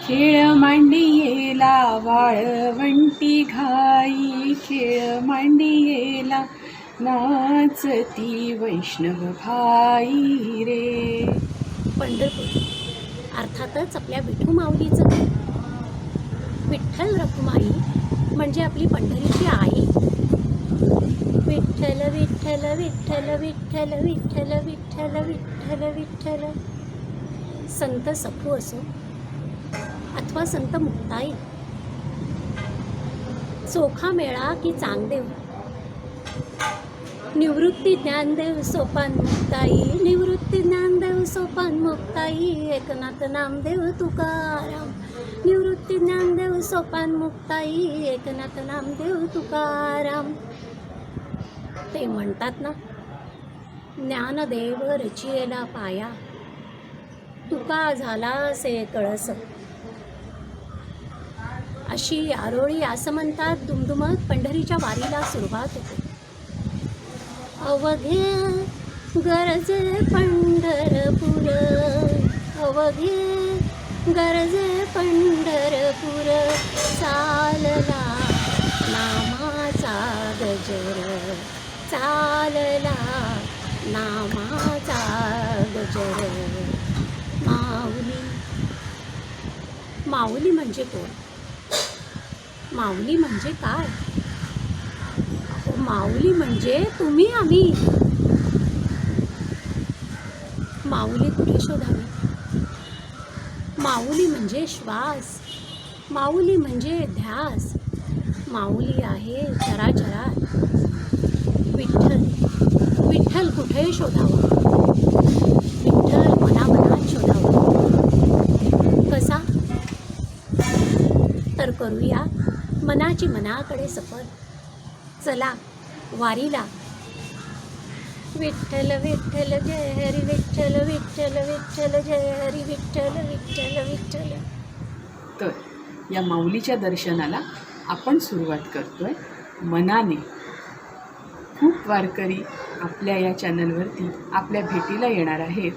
खेळ मांडियेला वाळवंटी घाई, खेळ मांडियेला नाचती वैष्णव भाई रे. पंढरपूर अर्थातच आपल्या विठुमाऊलीचं घर. विठ्ठल रखुमाई म्हणजे आपली पंढरीची आई. विठ्ठल विठ्ठल विठ्ठल विठ्ठल विठ्ठल विठ्ठल विठ्ठल विठ्ठल. संत सखू असो अथवा संत मुक्ताई, चोखा मेळा की चांगदेव, निवृत्ती ज्ञानदेव सोपान मुक्ताई, निवृत्ती ज्ञानदेव सोपान मुक्ताई, एकनाथ नामदेव तुकाराम, निवृत्ती ज्ञानदेव सोपान मुक्ताई, एकनाथ नामदेव तुकाराम. ते म्हणतात ना, ज्ञानदेव रचियेला पाया, तुका झाला से कळस. अशी आरोळी असं म्हणतात दुमदुमत पंढरीच्या वारीला सुरुवात होते. अवघे गरजे पंढरपूर, अवघे गरजे पंढरपूर, चालला नामाचा गजर, चालला नामाचा गजर. माऊली, माऊली म्हणजे कोण? माऊली म्हणजे काय? माऊली म्हणजे तुम्ही आम्ही. माऊली कुठे शोधावी? माऊली म्हणजे श्वास, माऊली म्हणजे ध्यास, माऊली आहे चराचरात. विठ्ठल, विठ्ठल कुठे शोधावा? विठ्ठल मनामनात शोधावा. कसा? तर करूया मनाची मनाकडे सफर. चला वारीला. विठ्ठल विठ्ठल जय हरी विठ्ठल, विठ्ठल विठ्ठल जय हरी विठ्ठल, विठ्ठल विठ्ठल. तर या माऊलीच्या दर्शनाला आपण सुरुवात करतोय मनाने. खूप वारकरी आपल्या या चॅनलवरती आपल्या भेटीला येणार आहेत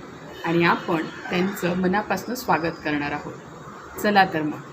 आणि आपण त्यांचं मनापासून स्वागत करणार आहोत. चला तर मग.